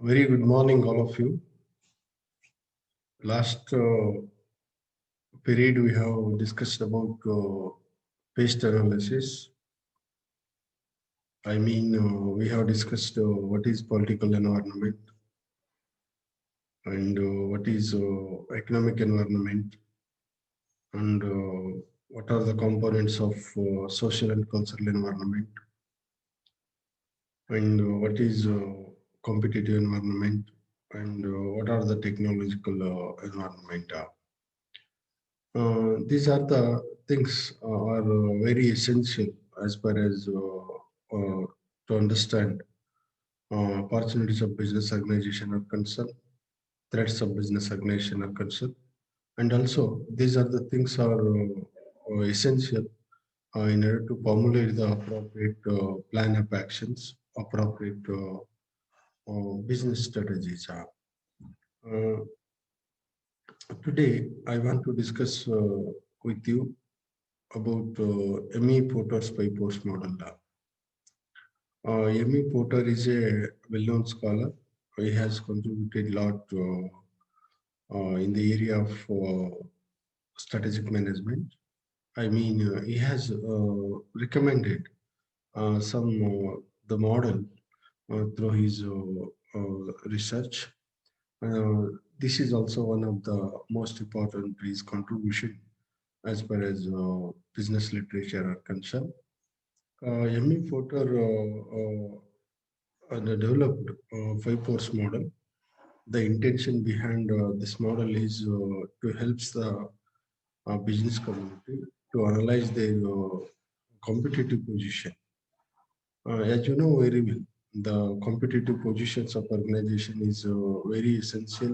Very good morning, all of you. Last period we have discussed about paste analysis. We have discussed what is political environment and what is economic environment and what are the components of social and cultural environment and what is competitive environment and what are the technological environment. These are the things are very essential as far as to understand opportunities of business organization are concerned, threats of business organization are concerned, and also these are the things are essential in order to formulate the appropriate plan of actions, appropriate business strategies. Uh, Today, I want to discuss with you about ME Porter's by-post model. ME Porter is a well-known scholar. He has contributed a lot in the area of strategic management. He has recommended some the model through his research. This is also one of the most important his contribution as far as business literature are concerned. ME Porter developed five-force model. The intention behind this model is to help the business community to analyze their competitive position. As you know very well, the competitive positions of organization is very essential,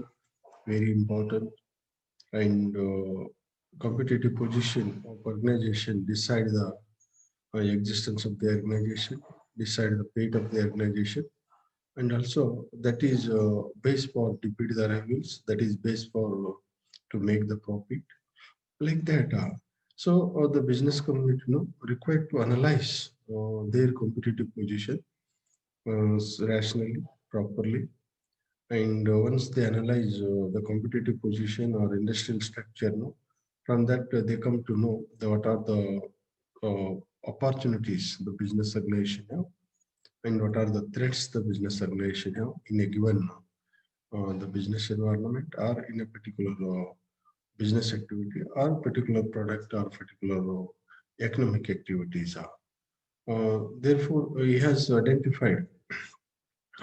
very important, and competitive position of organization decide the existence of the organization, decide the fate of the organization, and also that is based for defeat the rivals, that is based for to make the profit, like that. So the business community required to analyze their competitive position rationally, properly, and once they analyze the competitive position or industrial structure, from that they come to know what are the uh, opportunities the business organization have and what are the threats the business organization have in a given the business environment or in a particular business activity or particular product or particular economic activities. Therefore, he has identified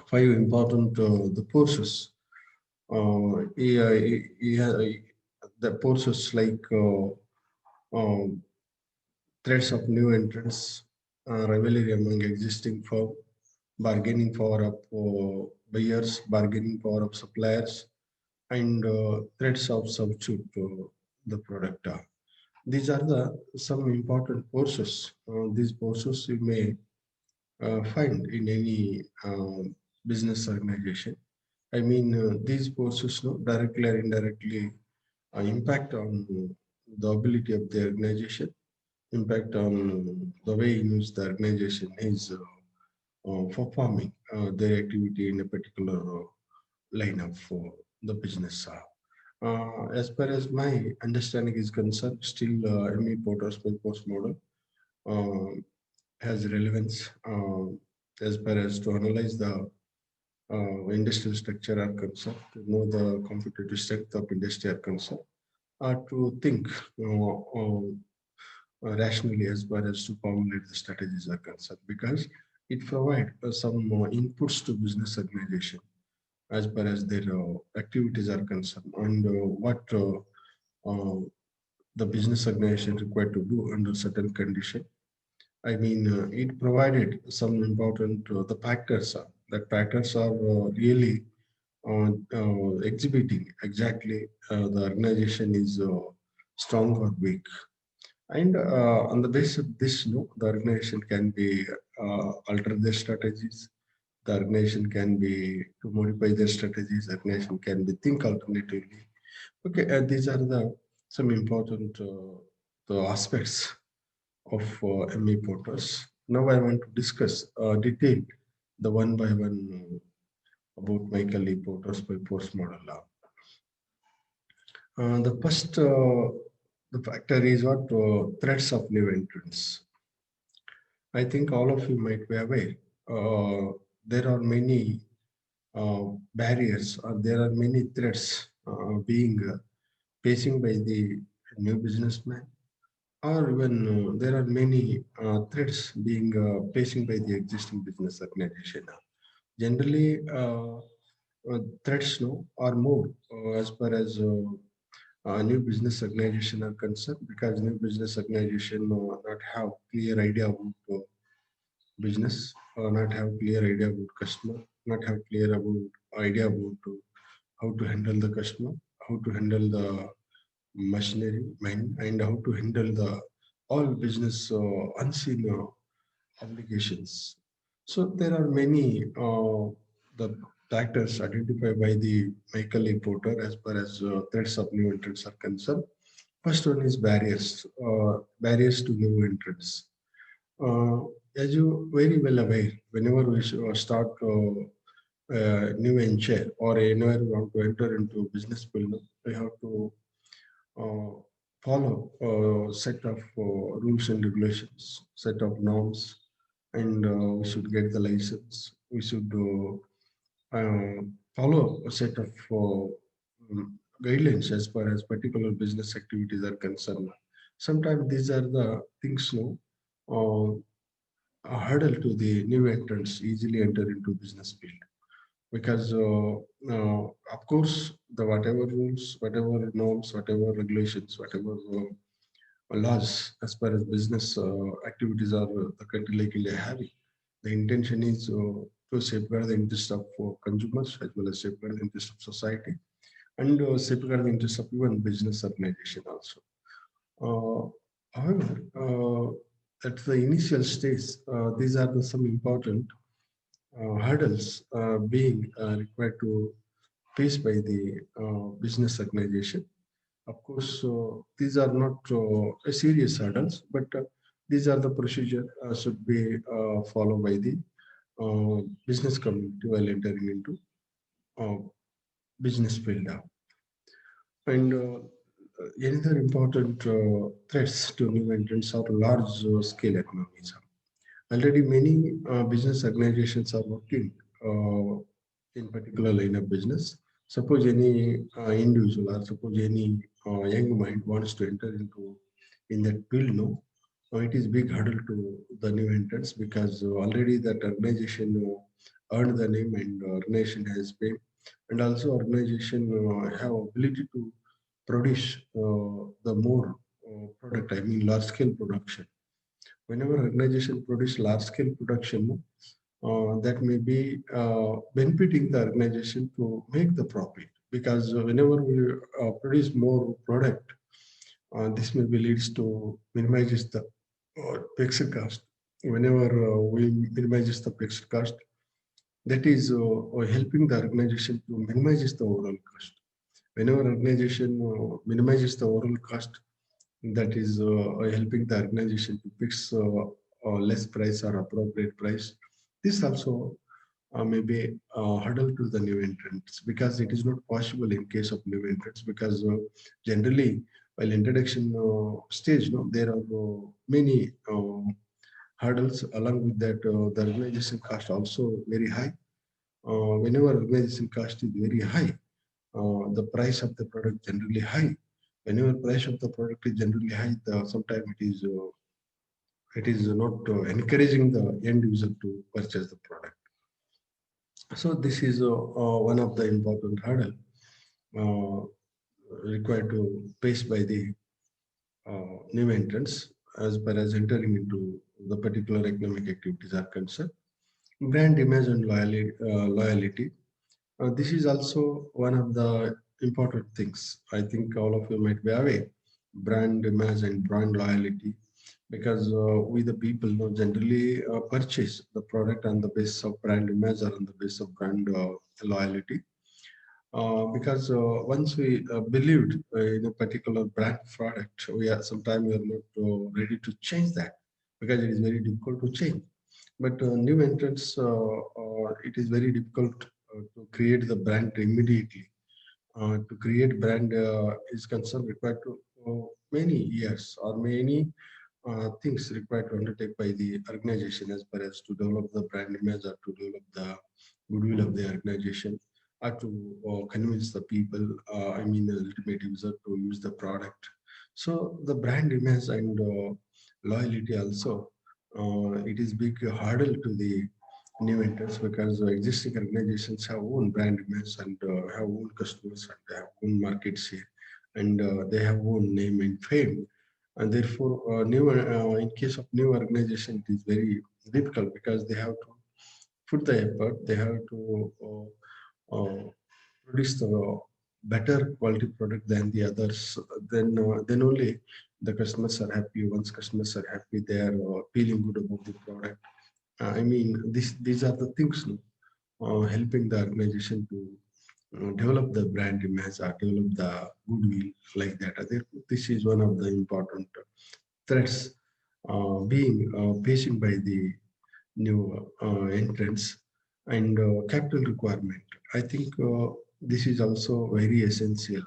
five important the forces. The forces like threats of new entrants, rivalry among existing firms, bargaining power of buyers, bargaining power of suppliers, and threats of substitute the product. These are the some important forces. These forces you may find in any business organization. These forces directly or indirectly impact on the ability of the organization, impact on the way in which the organization is performing their activity in a particular line of the business. As far as my understanding is concerned, still ME Porter's post model uh, has relevance as far as to analyze the industrial structure are concerned, to know the competitive strength of industry are concerned, or to think rationally as far as to formulate the strategies are concerned, because it provides some inputs to business organization as far as their activities are concerned and what the business organization required to do under certain condition. It provided some important the factors. That factors are really exhibiting exactly the organization is strong or weak. And on the basis of this, the organization can be alter their strategies. The organization can be to modify their strategies. The organization can be think alternatively. Okay, these are the some important the aspects of ME portals. Now I want to discuss detail the one by one about Michael E. Porter's by Post model. The first the factor is what threats of new entrants. I think all of you might be aware. There are many barriers, or there are many threats being facing by the new businessman, or even there are many threats being facing by the existing business organization. Generally, threats no are more as far as new business organization are concerned, because new business organization not have clear idea about business, not have clear idea about customer, not have clear about idea about how to handle the customer, how to handle the machinery, man, and how to handle the all business unseen obligations. So there are many the factors identified by the Michael A. Porter as far as threats of new entrants are concerned. First one is barriers to new entrants. Uh, as you very well aware, whenever we start new venture, or anywhere we want to enter into business field, we have to uh, follow a set of rules and regulations, set of norms, and we should get the license. We should follow a set of guidelines as far as particular business activities are concerned. Sometimes these are the things, no, a hurdle to the new entrants easily enter into business field, because of course the whatever rules, whatever norms, whatever regulations, whatever laws as far as business activities are the country like India having, the intention is to safeguard the interest of consumers as well as safeguard the interest of society, and safeguard the interest of even business organization also. However, at the initial stage, these are the some important hurdles being required to face by the business organization. Of course, these are not a serious hurdles, but these are the procedure should be followed by the business community while entering into uh, business field. And another important threats to new entrants are large scale economies. Already many business organizations are working uh, in particular line of business. Suppose any individual, or suppose any young mind wants to enter into in that field, no, it is big hurdle to the new entrants, because already that organization earned the name, and organization has fame, and also organization have ability to produce the more product. I mean large scale production. Whenever organization produce large scale production, that may be benefiting the organization to make the profit, because whenever we produce more product, this may be leads to minimizes the fixed cost. Whenever we minimizes the fixed cost, that is helping the organization to minimizes the overall cost. Whenever organization minimizes the overall cost, that is helping the organization to fix less price or appropriate price. This also may be a hurdle to the new entrants, because it is not possible in case of new entrants, because generally while introduction stage, no, there are many hurdles. Along with that, the organization cost also very high. Whenever organization cost is very high, the price of the product generally high. Whenever price of the product is generally high, sometimes it is not encouraging the end user to purchase the product. So this is one of the important hurdle uh, required to face by the new entrants as far as entering into the particular economic activities are concerned. Brand image and loyalty. This is also one of the important things. I think all of you might be aware. Brand image and brand loyalty, because we the people know generally purchase the product on the basis of brand image or on the basis of brand loyalty. Because once we believed in a particular brand product, we are sometimes we are not ready to change that, because it is very difficult to change. But new entrants, it is very difficult to create the brand immediately. To create brand is concerned required to many years or many things required to undertake by the organization as far as to develop the brand image or to develop the goodwill of the organization or to convince the people, the ultimate user to use the product. So the brand image and loyalty also, it is big hurdle to the new entrants because existing organizations have own brand image and have own customers and they have own market share and they have own name and fame, and therefore in case of new organization it is very difficult because they have to put the effort, they have to produce the better quality product than the others. Then only the customers are happy. Once customers are happy, they are feeling good about the product. These are the things, no, helping the organization to develop the brand image or develop the goodwill like that. Therefore, this is one of the important threats being facing by the new entrants and capital requirement. I think this is also very essential.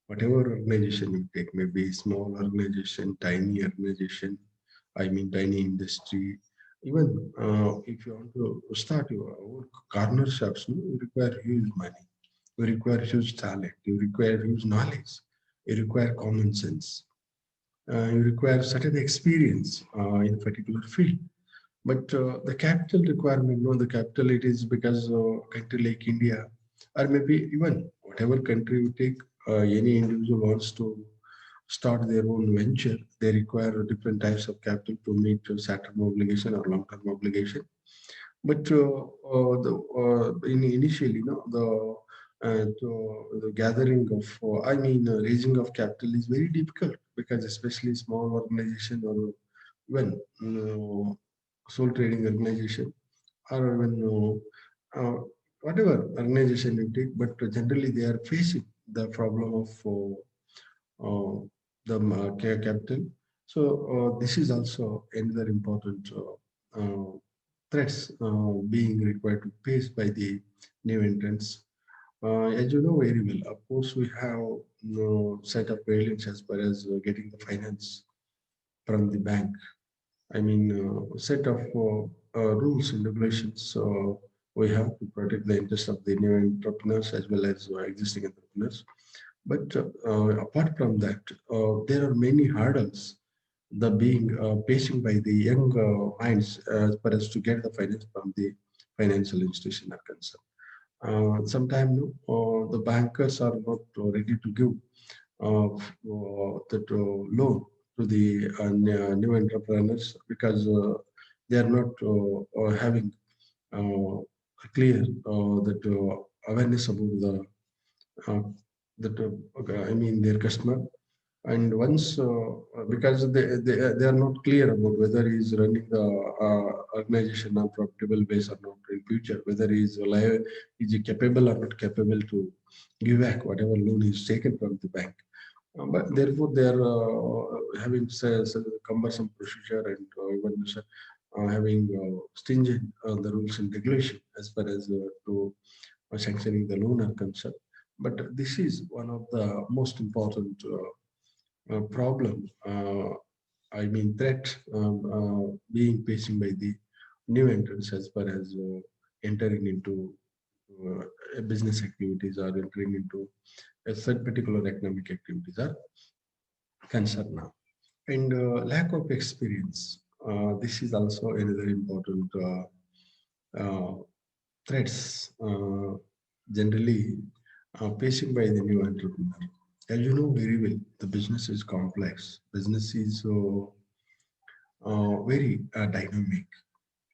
Whatever organization you take, maybe small organization, tiny organization, tiny industry, even if you want to start your own corner shops, no, you require huge money, you require huge talent, you require huge knowledge, you require common sense, you require certain experience in a particular field. But the capital requirement, no, the capital it is because country like India, or maybe even whatever country you take, any individual wants to start their own venture, they require different types of capital to meet short-term obligation or long-term obligation. But initially, the gathering of, raising of capital is very difficult because especially small organization or even sole trading organization or even whatever organization you take, but generally they are facing the problem of the capital. So this is also another important threats being required to face by the new entrants. As you know very well, of course, we have set up railings as far as getting the finance from the bank. Set of rules and regulations. We have to protect the interest of the new entrepreneurs as well as existing entrepreneurs. But apart from that, there are many hurdles the being facing by the young minds as far as to get the finance from the financial institution are concerned. Sometimes the bankers are not ready to give that loan to the new entrepreneurs because they are not having clear that awareness about the uh, their customer. And once because they are not clear about whether he is running the organization on profitable base or not in future, whether he is alive, is he capable or not capable to give back whatever loan is taken from the bank. But therefore, they are having cumbersome procedure and even having stringent the rules and regulation as far as to sanctioning the loan are concerned. But this is one of the most important problem. Threat being facing by the new entrants as far as entering into business activities or entering into a certain particular economic activities are concerned now. And lack of experience. This is also another important uh, threats generally facing by the new entrepreneur. As you know very well, the business is complex. Business is very dynamic,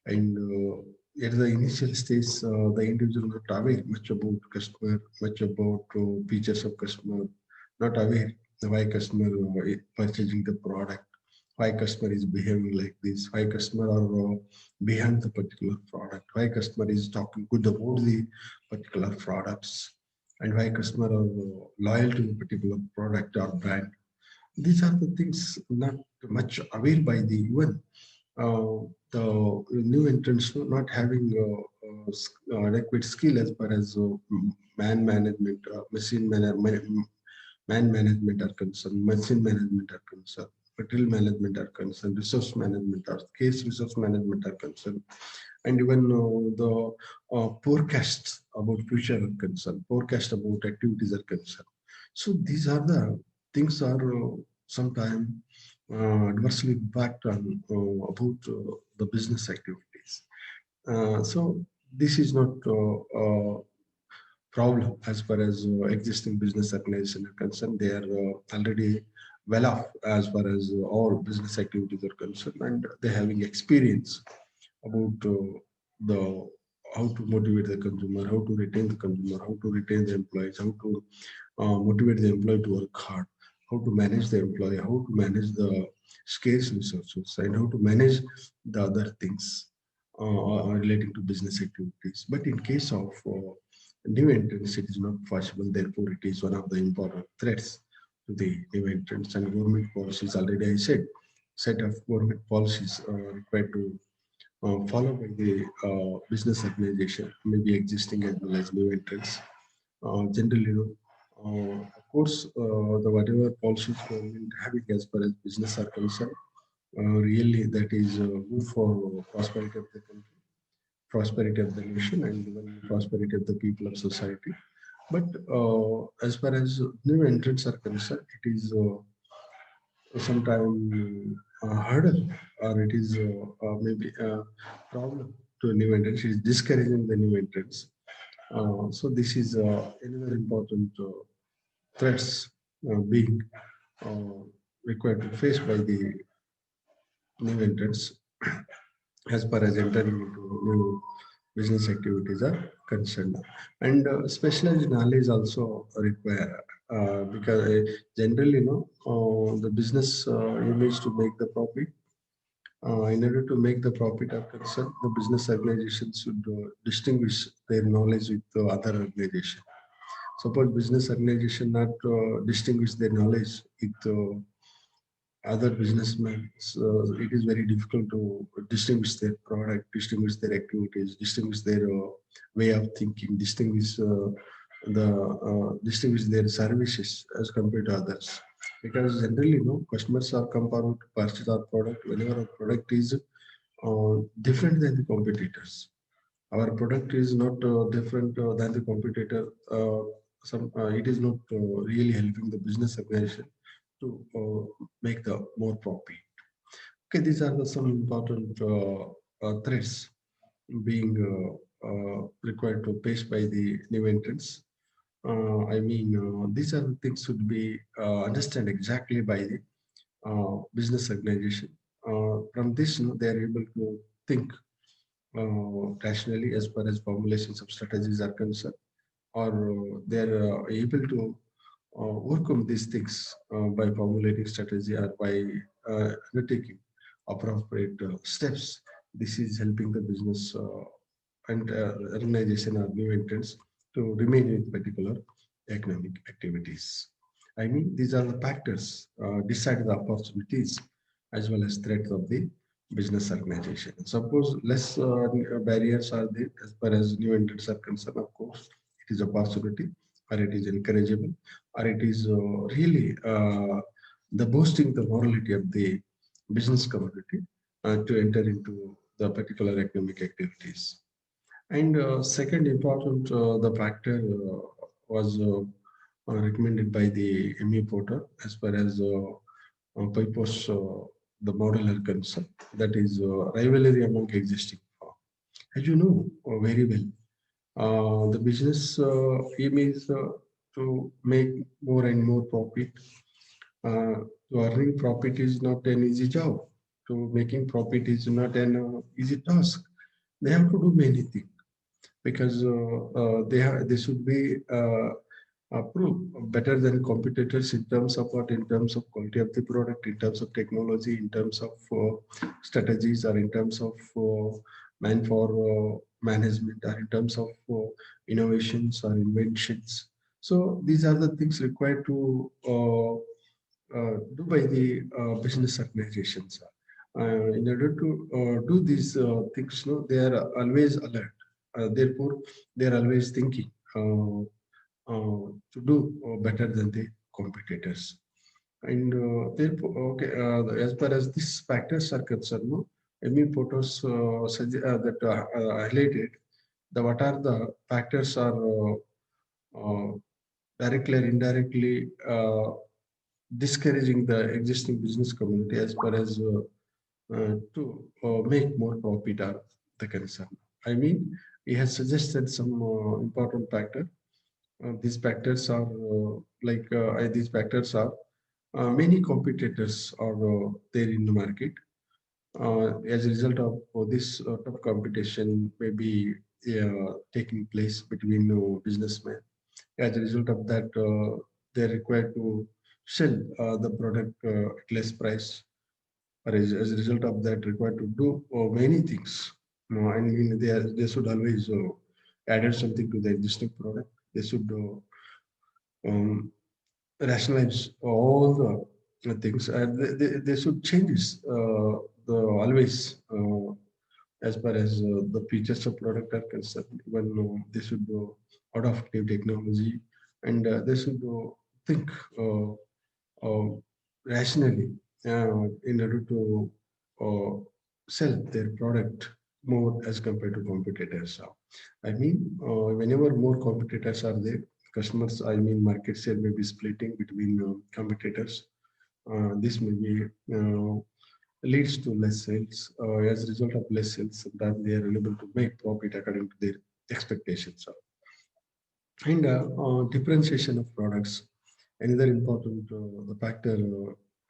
and at the initial stage, the individual not aware much about customer, much about features of customer, not aware why customer purchasing the product, why customer is behaving like this, why customer are behind the particular product, why customer is talking good about the particular products, and why customer are loyal to the particular product or brand. These are the things not much aware by the even the new entrants not having adequate skill as far as man management, man management are concerned, machine management are concerned, material management are concerned, resource management are case resource management are concerned, and even the forecasts about future are concerned, forecast about activities are concerned. So these are the things are sometimes adversely impact on about the business activities. So this is not problem as far as existing business organization are concerned. They are already well off as far as all business activities are concerned, and they're having experience about the how to motivate the consumer, how to retain the consumer, how to retain the employees, how to motivate the employee to work hard, how to manage the employee, how to manage the scarce resources, and how to manage the other things relating to business activities. But in case of new entrants, it is not possible. Therefore, it is one of the important threats to the new entrants, and government policies. Already, I said, set of government policies required to followed by the business organization, maybe existing as well as new entrants. Generally, of course, the whatever policies government having as far as business are concerned, really that is good for prosperity of the country, prosperity of the nation, and even prosperity of the people of society. But as far as new entrants are concerned, it is sometimes a hurdle, or it is maybe a problem to new entrants. It is discouraging the new entrants. So this is another important threats being uh, required to face by the new entrants as far as entering into new business activities are concerned. And specialized knowledge also require because generally, the business image to make the profit. In order to make the profit are concerned, the business organization should distinguish their knowledge with the other organization. Suppose business organization not distinguish their knowledge with other businessmen, so it is very difficult to distinguish their product, distinguish their activities, distinguish their way of thinking, distinguish their services as compared to others. Because generally, customers are come forward to purchase our product whenever our product is different than the competitors. Our product is not different than the competitor. It is not really helping the business organization to make the more profit. Okay, these are some important threats being required to face by the new entrants. I mean, these are the things should be understand exactly by the business organization. From this, they are able to think rationally as far as formulations of strategies are concerned, or they're able to overcome these things by formulating strategy or by undertaking appropriate steps. This is helping the business and organization or new entrants to remain in particular economic activities. I mean, these are the factors decide the opportunities as well as threats of the business organization. Suppose less barriers are there as far as new entrants are concerned, of course, it is a possibility, or it is encourageable, or it is really the boosting the morality of the business community to enter into the particular economic activities. And second important, the factor was recommended by the ME portal as far as purpose the model are concerned. That is rivalry among existing firm. As you know very well, the business aim is to make more and more profit. To earning profit is not an easy job. To making profit is not an easy task. They have to do many things because they should be prove better than competitors in terms of what, in terms of quality of the product, in terms of technology, in terms of strategies, or in terms of manpower management, or in terms of innovations or inventions. So these are the things required to do by the business organizations. In order to do these things, no, they are always alert. Therefore, they are always thinking to do better than the competitors. And therefore, okay, as far as these factors are concerned, no, ME photos that highlighted the what are the factors are directly or indirectly discouraging the existing business community as far as to make more profit are the concern. I mean, he has suggested some important factor. These factors are these factors are many competitors are there in the market. As a result of this tough competition may be taking place between businessmen. As a result of that, they're required to sell the product at less price, or as a result of that, required to do many things. I mean, they should always add something to the existing product. They should um, rationalize all the things, and they should change the always as far as the features of product are concerned. When they should adopt new technology, and they should think uh, uh, rationally in order to uh, sell their product more as compared to competitors. I mean, whenever more competitors are there, customers, I mean, market share may be splitting between competitors. This may be leads to less sales. As a result of less sales, sometimes they are unable to make profit according to their expectations. And differentiation of products. Another important the factor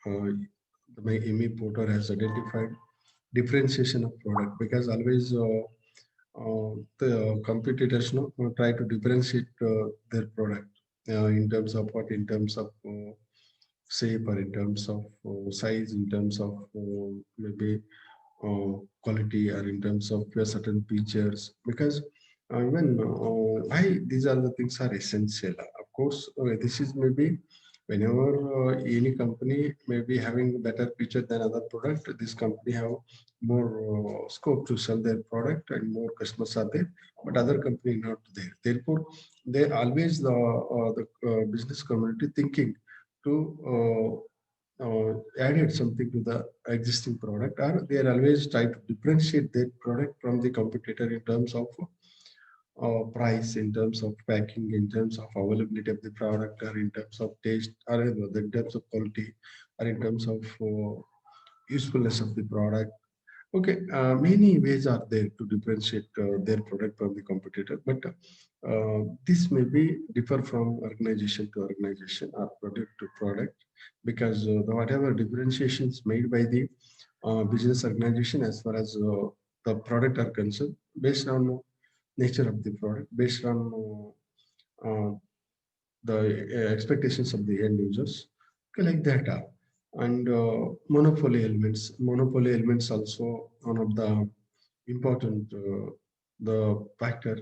my ME Porter has identified differentiation of product, because always the competitors try to differentiate their product in terms of what, in terms of shape, or in terms of size, in terms of maybe quality, or in terms of certain features, because even why these are the things are essential. Of course, this is maybe whenever any company may be having a better feature than other product, this company have more scope to sell their product and more customers are there, but other company not there. Therefore, they always the business community thinking to added something to the existing product, or they are always try to differentiate their product from the competitor in terms of price, in terms of packing, in terms of availability of the product, or in terms of taste, or in terms of quality, or in terms of usefulness of the product. Okay, many ways are there to differentiate their product from the competitor, but this may be differ from organization to organization or product to product, because the whatever differentiations made by the business organization as far as the product are concerned, based on nature of the product, based on the expectations of the end users, collect data. And monopoly elements also one of the important the factor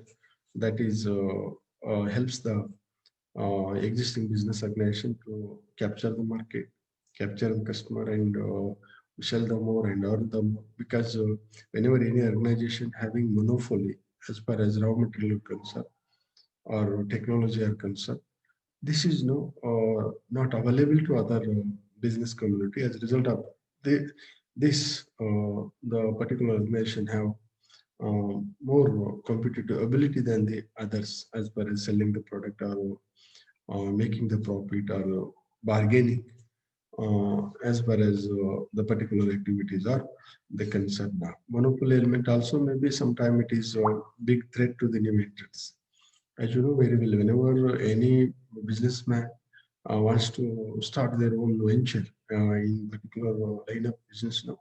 that is helps the existing business organization to capture the market, capture the customer, and sell them more and earn them more. Because whenever any organization having monopoly as far as raw material concerned or technology are concerned, this is not available to other business community. As a result of the, this, the particular organization have more competitive ability than the others as far as selling the product or making the profit or bargaining as far as the particular activities are the concern. Monopoly element also maybe sometime it is a big threat to the new entrants. As you know very well, whenever any businessman wants to start their own venture in particular line of business now,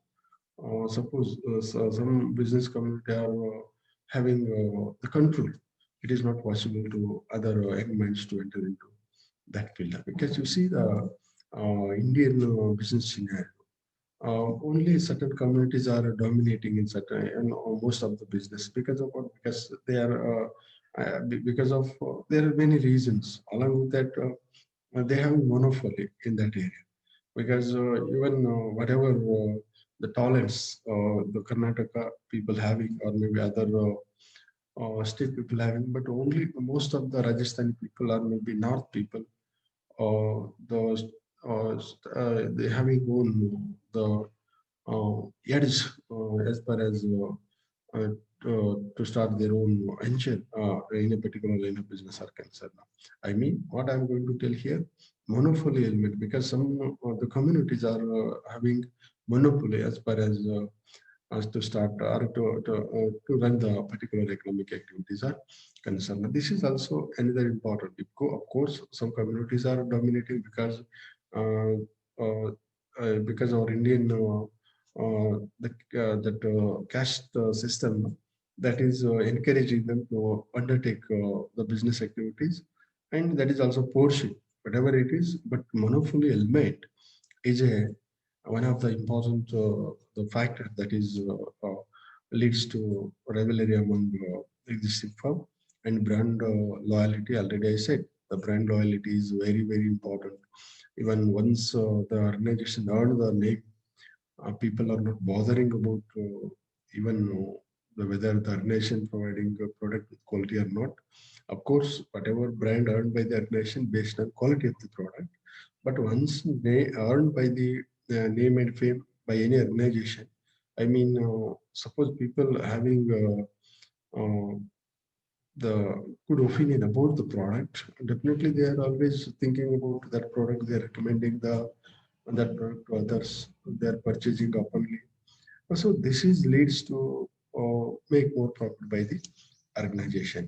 suppose some business community are having the control, it is not possible to other young minds to enter into that field, because you see the Indian business scenario. Only certain communities are dominating in certain and most of the business, because of what? Because they are because of there are many reasons. Along with that, they have monopoly in that area, because even whatever the talents the Karnataka people having, or maybe other state people having, but only most of the Rajasthani people or maybe North people, those they having own the edge as far as to start their own engine in a particular line of business are concerned. I mean, what I'm going to tell here, monopoly element, because some of the communities are having monopoly as far as to start or to run the particular economic activities are concerned. This is also another important. Of course, some communities are dominating uh, uh, because our Indian that caste system that is encouraging them to undertake the business activities, and that is also portion whatever it is. But monopoly element is a one of the important the factor that is leads to rivalry among existing firm and brand loyalty. Already I said the brand loyalty is very important. Even once the organization earned the name, people are not bothering about even whether the organization providing a product with quality or not. Of course, whatever brand earned by the organization based on quality of the product, but once they earned by the name and fame by any organization, I mean, suppose people having the good opinion about the product, definitely they are always thinking about that product. They are recommending that product to others. They are purchasing openly. So this is leads to make more profit by the organization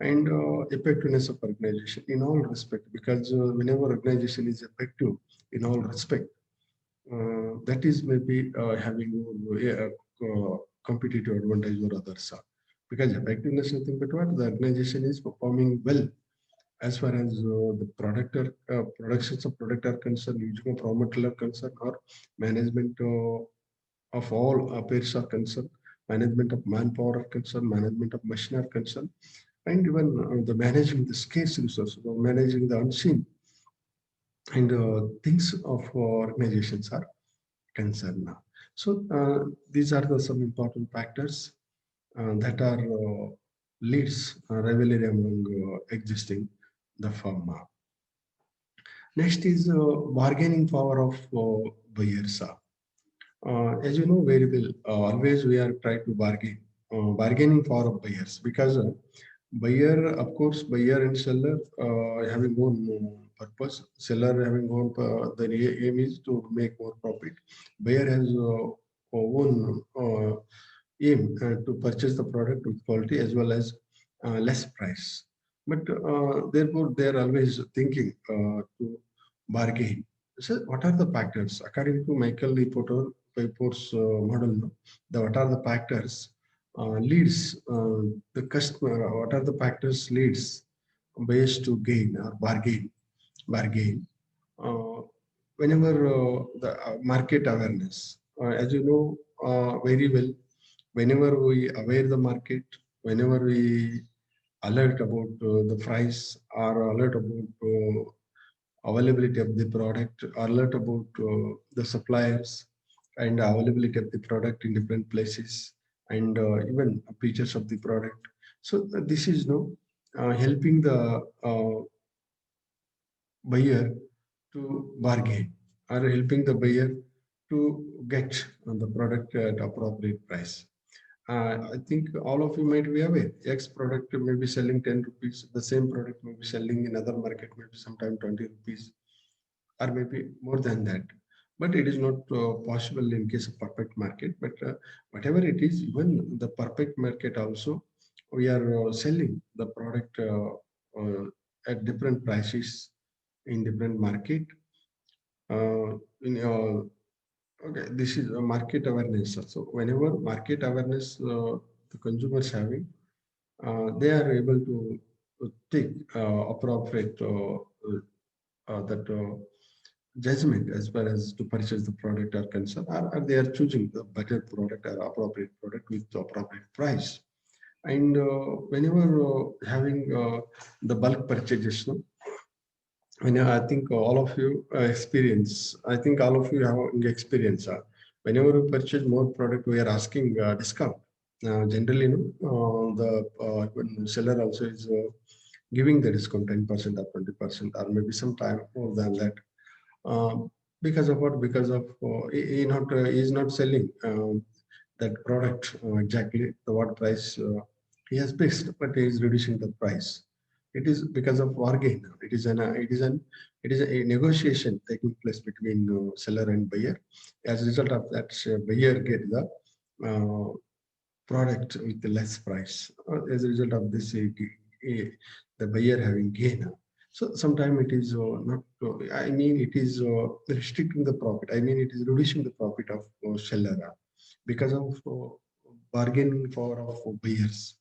and effectiveness of organization in all respect, because whenever organization is effective in all respect, that is maybe having a competitive advantage over others, because effectiveness nothing but what the organization is performing well as far as the product or productions of product are concerned, using of raw material are concerned, or management of all affairs are concerned, management of manpower are concerned, management of machine are concerned, and even the managing the scarce resources, or managing the unseen and things of organizations are concerned now. So these are the some important factors that are leads rivalry among existing the firm. Next is bargaining power of buyers. As you know very well, always we are trying to bargaining power of buyers, because buyer, of course, buyer and seller having own purpose. Seller having own the aim is to make more profit. Buyer has own aim to purchase the product with quality as well as less price. But therefore, they are always thinking to bargain. So, what are the factors? According to Michael Report's model, no, what are the factors leads the customer? What are the factors leads buyers to gain or bargain? Uh, Whenever the market awareness, as you know very well, whenever we aware the market, whenever we alert about the price or alert about availability of the product, alert about the suppliers and availability of the product in different places, and even features of the product. So this is no helping the buyer to bargain, or helping the buyer to get the product at appropriate price. I think all of you might be aware. X product may be selling 10 rupees. The same product may be selling in other market, maybe sometime 20 rupees, or maybe more than that. But it is not possible in case of perfect market. But whatever it is, even the perfect market also, we are selling the product at different prices in different market. In Okay, this is a market awareness. So whenever market awareness the consumers having, they are able to take appropriate that judgment as far as to purchase the product are concerned, or they are choosing the better product or appropriate product with the appropriate price. And whenever having the bulk purchases, no, I think all of you experience. I think all of you have experience. Whenever we purchase more product, we are asking discount. generally, when seller also is giving the discount 10% or 20%, or maybe some time more than that. Um, because of what? Because of he is not selling that product exactly the what price he has fixed, but he is reducing the price. It is because of bargain. It is a negotiation taking place between seller and buyer. As a result of that, buyer get the uh, product with less price. As a result of this, the buyer having gain. So sometimes it is not. I mean, it is restricting the profit. I mean, it is reducing the profit of seller because of bargaining power of buyers.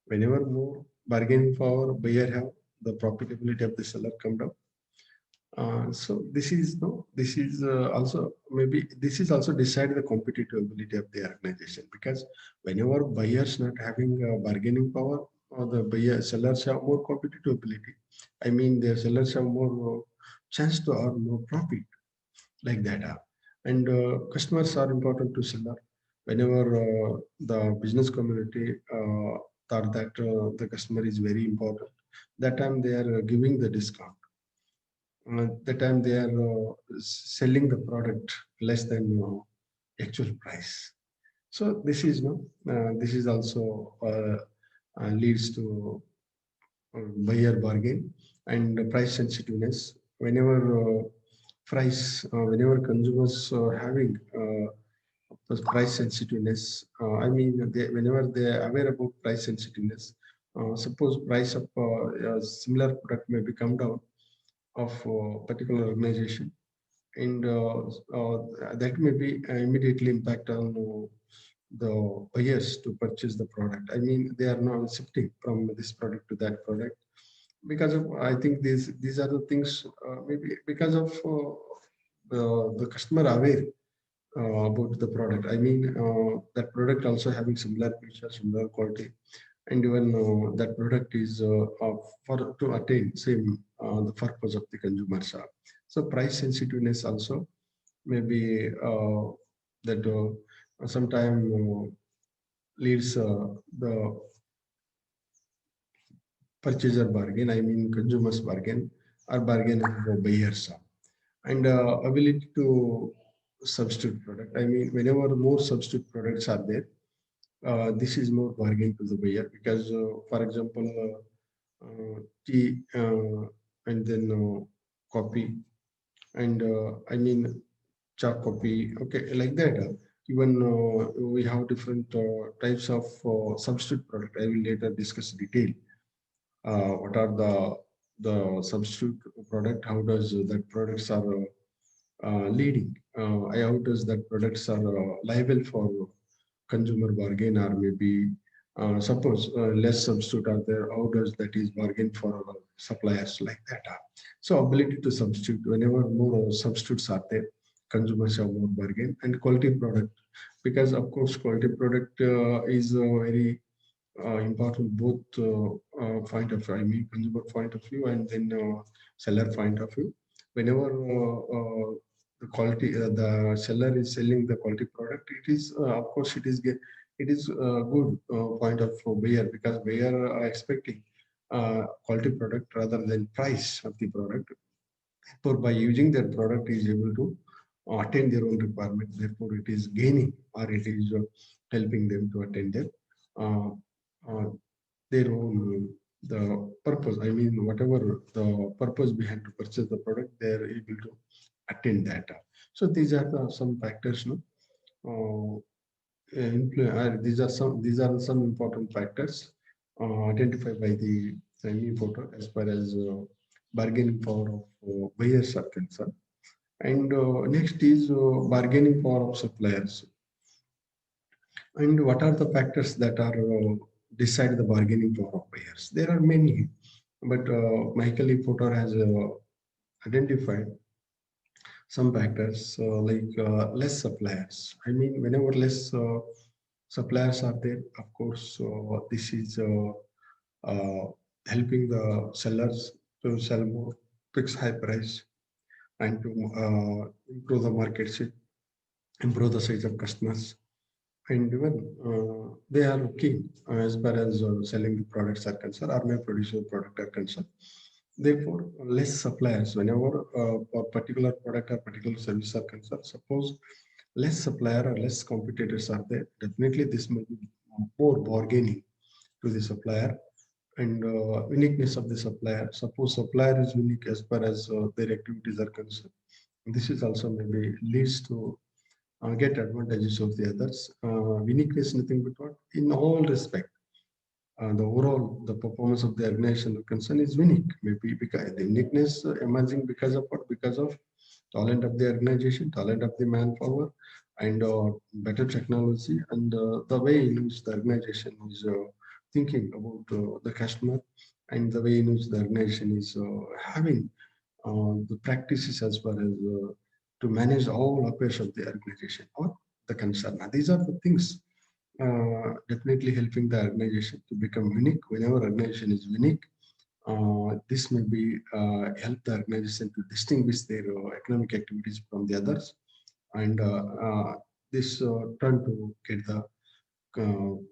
Whenever more bargaining power buyer have, the profitability of the seller come down. So this is no, this is also maybe this is also decide the competitive ability of the organization, because whenever buyers not having bargaining power, or the buyer sellers have more competitive ability. I mean, the sellers have more chance to earn more profit, like that. And customers are important to seller. Whenever the business community thought that the customer is very important, that time they are giving the discount. The time they are selling the product less than actual price. So this is no, this is also leads to buyer bargain and price sensitiveness. Whenever whenever consumers having price sensitiveness, I mean, whenever they are aware about price sensitiveness, suppose price of a similar product may become down of particular organization, and that may be immediately impact on the buyers to purchase the product. I mean, they are now shifting from this product to that product because of, I think these are the things, maybe because of the customer aware about the product. I mean, that product also having similar features, similar quality, and even that product is for to attain same the purpose of the consumers. So price sensitiveness also maybe that sometime leads the purchaser bargain. I mean, consumers bargain or bargain of buyers, and ability to substitute product. I mean, whenever more substitute products are there, this is more bargain to the buyer, because, for example, tea and then coffee, and I mean chalk coffee. Okay, like that. Even we have different types of substitute product. I will later discuss detail. What are the substitute product? How does that products are leading? How does that products are liable for consumer bargain, or maybe suppose less substitute are there, how does that is bargain for suppliers, like that. So ability to substitute, whenever more substitutes are there, consumers have more bargain. And quality product, because of course quality product is very important, both point of view, I mean consumer point of view, and then seller point of view. Whenever the quality, the seller is selling the quality product, it is of course it is good point of buyer, because buyer are expecting quality product rather than price of the product. Therefore, by using that product, is able to attain their own requirement. Therefore, it is gaining, or it is helping them to attain uh, uh, their own the purpose. I mean, whatever the purpose behind to purchase the product, they are able to attain that. So these are some factors, no? These are some important factors identified by the importer as far as bargaining power of buyers are concerned. And next is bargaining power of suppliers. And what are the factors that are decide the bargaining power of buyers? There are many, but Michael E. Porter has identified some factors like less suppliers. I mean, whenever less suppliers are there, of course, this is helping the sellers to sell more, fix high price, and to improve the market share, improve the size of customers. and even they are keen as far as selling the products are concerned or may produce a product are concerned. Therefore, less suppliers whenever a particular product or particular service are concerned. Suppose less supplier or less competitors are there, definitely this may be more bargaining to the supplier and uniqueness of the supplier. Suppose supplier is unique as far as their activities are concerned. This is also maybe leads to get advantages of the others. Uniqueness, nothing but what? In all respect, the overall the performance of the organization concern is unique. Maybe because the uniqueness emerging because of what? Because of talent of the organization, talent of the manpower, and better technology, and the way in which the organization is thinking about the customer, and the way in which the organization is having the practices as far as to manage all affairs of the organization or the concern. Now, these are the things definitely helping the organization to become unique. Whenever organization is unique, this may be help the organization to distinguish their economic activities from the others, and this turn to get the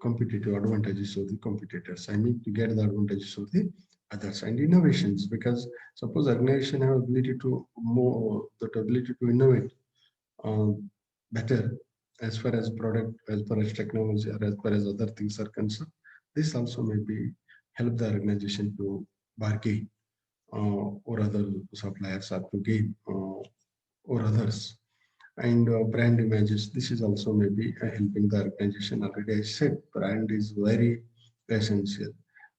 competitive advantages of the competitors. I mean to get the advantages of the others and innovations, because suppose organization have ability to more that ability to innovate uh, better as far as product, as far as technology, or as far as other things are concerned. This also may be help the organization to bargain or other suppliers or to gain or others. And brand images, this is also maybe helping the organization. Already I said brand is very essential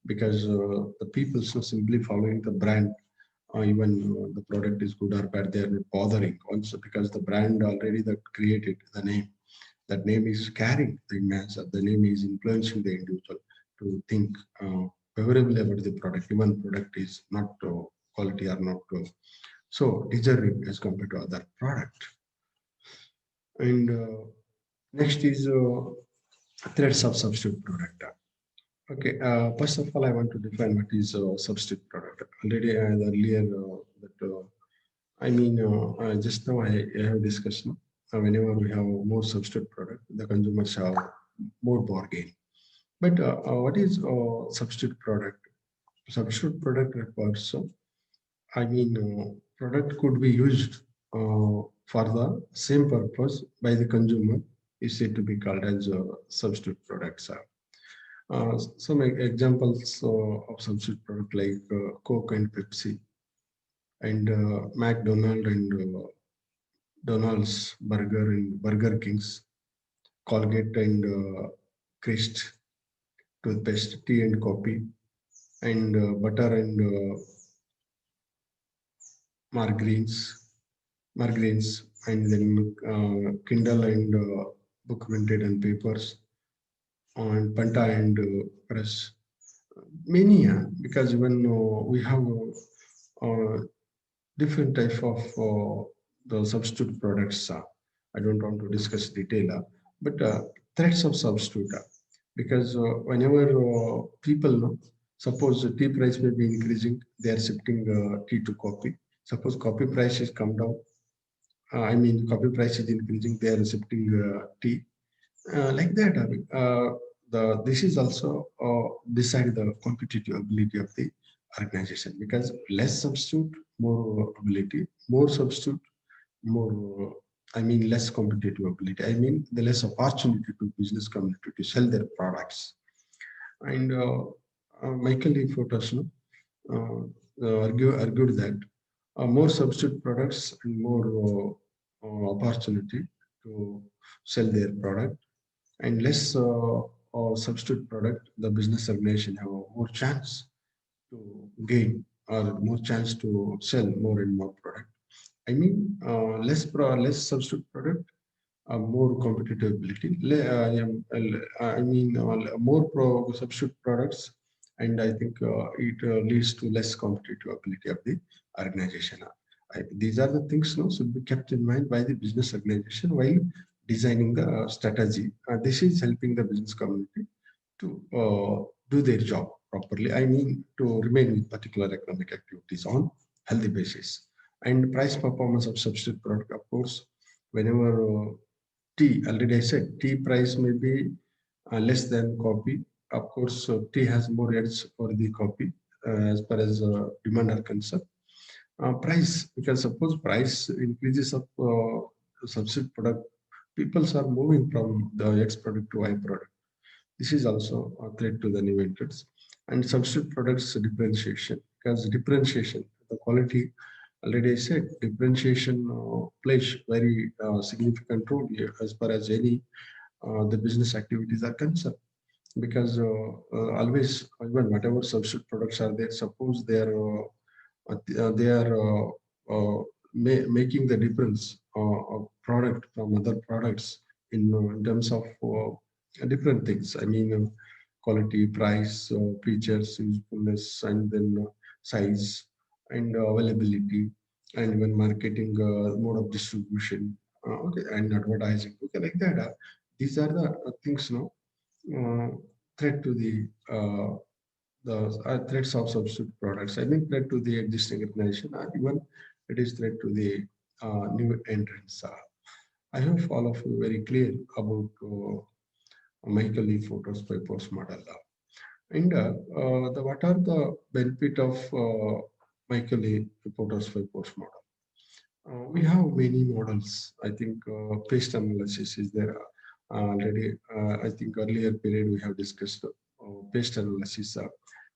because the people so simply following the brand, even the product is good or bad, they are not bothering also because the brand already that created the name, that name is carrying the image, the name is influencing the individual to think favorably about the product, even product is not quality or not so deserving as compared to other product. And next is threats of substitute product. Okay, first of all, I want to define what is substitute product. Already, earlier, that I mean, just now I have discussed. No? Whenever we have more substitute product, the consumers have more bargain. But what is substitute product? Substitute product refers, I mean, product could be used for the same purpose by the consumer is said to be called as substitute products. Some examples of substitute product like Coke and Pepsi and McDonald and Donald's Burger and Burger Kings, Colgate and Crest toothpaste, tea and coffee, and butter and margarines, margarines, and then Kindle and book printed and papers, and Panta and press. Many, because even we have different type of the substitute products. I don't want to discuss detail, but threats of substitute. Because whenever people know, suppose the tea price may be increasing, they are shifting tea to coffee. Suppose coffee price is come down, I mean coffee price is increasing, they are shifting tea. Like that, this is also decide the competitive ability of the organization, because less substitute, more ability, more substitute, more. I mean less competitive ability. I mean the less opportunity to business community to sell their products. And Michael E. Fotos argued that more substitute products and more opportunity to sell their product, and less substitute product, the business organization have more chance to gain or more chance to sell more and more product. I mean, less substitute product, more competitiveness. I mean, more substitute products, and I think it leads to less competitiveness of the organization. These are the things now should be kept in mind by the business organization while designing the strategy. This is helping the business community to do their job properly. I mean, to remain with particular economic activities on healthy basis. And price performance of substitute product, of course, whenever tea, already I said, tea price may be less than coffee. Of course, tea has more edge for the coffee as far as demand are concerned. Price, because suppose price increases of substitute product, people are moving from the X product to Y product. This is also a threat to the new entrants. And substitute products differentiation, because differentiation, the quality, already I said, differentiation plays very significant role here as far as any the business activities are concerned. Because always, even whatever substitute products are there, suppose they are making the difference of product from other products in terms of different things. I mean, quality, price, features, usefulness, and then size and availability, and when marketing, mode of distribution, okay, and advertising, okay, like that. These are the things, uh, threat to the threats of substitute products. I mean, threat to the existing organization, or even it is threat to the new entrants. I hope all of you very clear about Michael E. Photos by Post model. And what are the benefit of Michael E. Photos by Post model? We have many models. I think paste analysis is there already. I think earlier period we have discussed paste analysis.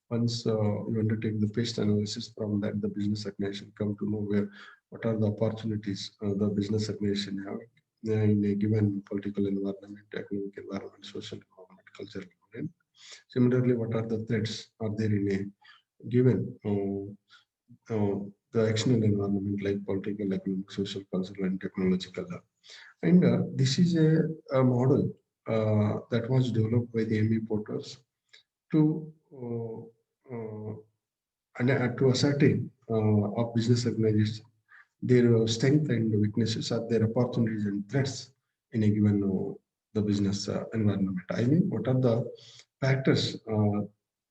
Once you undertake the paste analysis, from that the business organization come to know where what are the opportunities the business organization have in a given political environment, economic environment, social environment, cultural environment. Similarly, what are the threats are there in a given the external environment like political, economic, social, cultural, and technological. And this is a model that was developed by the ME Porters to to ascertain of business organizations their strength and weaknesses, are their opportunities and threats in a given the business environment. I mean, what are the factors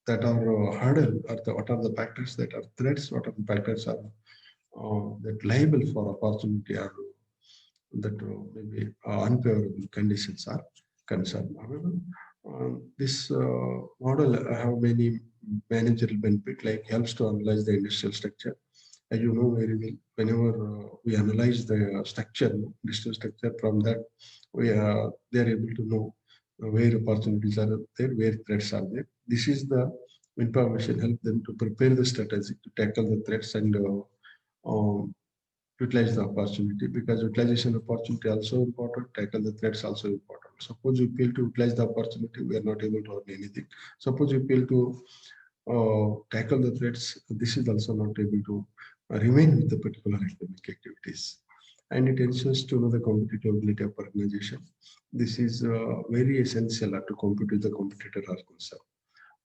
that are hurdle, or what are the factors that are threats, what are the factors are that liable for opportunity, or that maybe unfavorable conditions are concerned. However, this model have many managerial benefit, like helps to analyze the industrial structure. As you know very well, whenever we analyze the structure, industrial structure, from that they are able to know where opportunities are there, where threats are there. This is the information help them to prepare the strategy to tackle the threats and um, utilize the opportunity, because utilization opportunity also important, tackle the threats also important. Suppose you fail to utilize the opportunity, we are not able to earn anything. Suppose you fail to tackle the threats, this is also not able to remain with the particular academic activities. And it ensures to know the competitiveness of organization. This is very essential to compete with the competitor are concerned.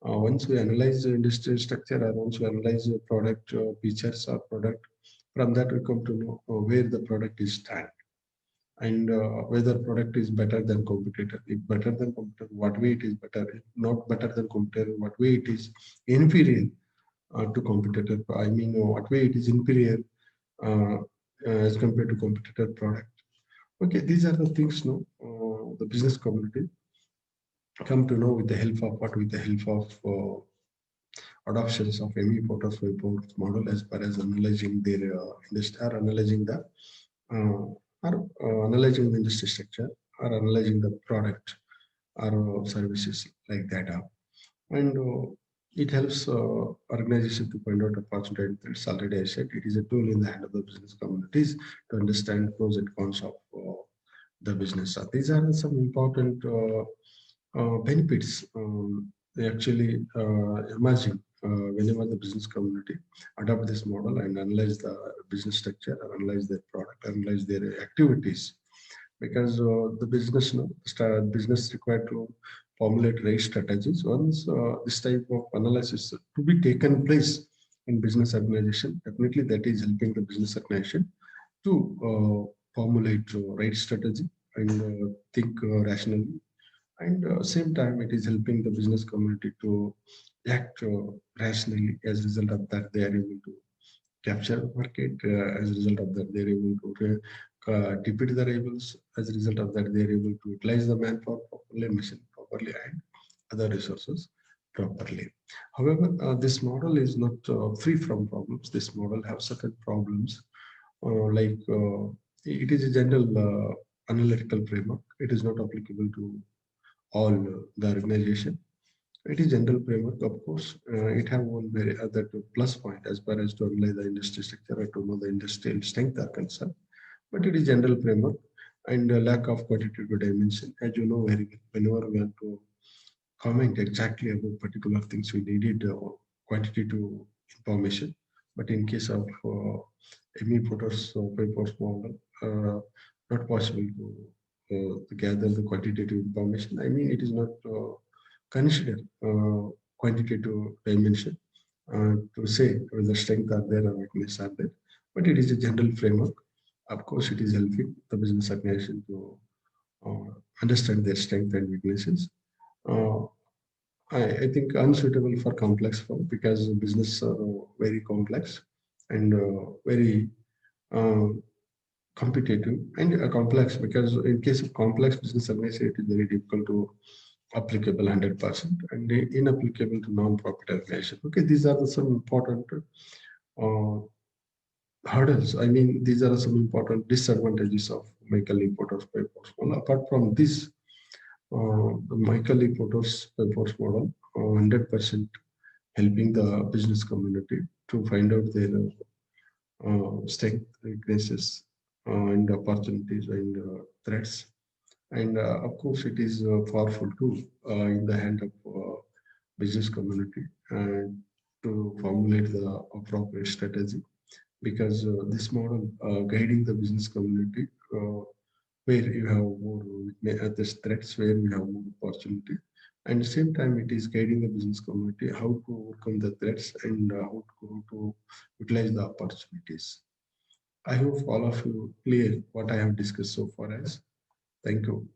Once we analyze the industrial structure, or once we analyze the product features or product, from that we come to know where the product is stand, and whether product is better than competitor. If better than competitor, what way it is better. If not better than competitor, what way it is inferior to competitor. I mean, what way it is inferior uh, as compared to competitor product. Okay, these are the things, no, the business community come to know with the help of what, with the help of adoptions of any photos report model, as far as analyzing their industry, or analyzing the uh, analyzing the industry structure, or analyzing the product or services like that. And it helps organization to find out opportunity. It's already I said, it is a tool in the hand of the business communities to understand pros and cons of the business. These are some important benefits actually emerging whenever the business community adopt this model and analyze the business structure, analyze their product, analyze their activities. Because the business, business required to formulate right strategies. Once this type of analysis to be taken place in business organization, definitely that is helping the business organization to formulate right strategy and think rationally, and same time it is helping the business community to act rationally. As a result of that, they are able to capture market. As a result of that, they are able to deplete the rivals. As a result of that, they are able to utilize the manpower properly, machine properly, and other resources properly. However, this model is not free from problems. This model has certain problems, like it is a general analytical framework. It is not applicable to all the organization. It is general framework, of course. It have one very other plus point as far as to analyze the industry structure or to know the industrial strength are concerned. But it is general framework and lack of quantitative dimension. As you know very well, whenever we want to comment exactly about particular things, we needed quantitative information. But in case of ME Potter's papers model, not possible to gather the quantitative information. I mean, it is not consider quantitative dimension to say whether strength are there or weakness are there. But it is a general framework. Of course, it is helping the business organization to understand their strength and weaknesses. Uh, I think unsuitable for complex firm because business are very complex and very uh, competitive and complex, because in case of complex business organization, it is very difficult to applicable 100% and inapplicable to non-profit organization. Okay, these are some important uh, hurdles. I mean, these are some important disadvantages of Michael Lee Porter's papers. Well, apart from this, the Michael Lee Porter's papers model, 100% helping the business community to find out their strength, weaknesses, and opportunities and threats. And of course, it is a powerful tool in the hand of business community and to formulate the appropriate strategy, because this model guiding the business community where you have more the threats, where you have more opportunity. And at the same time, it is guiding the business community how to overcome the threats and how to utilize the opportunities. I hope all of you clear what I have discussed so far as. Thank you.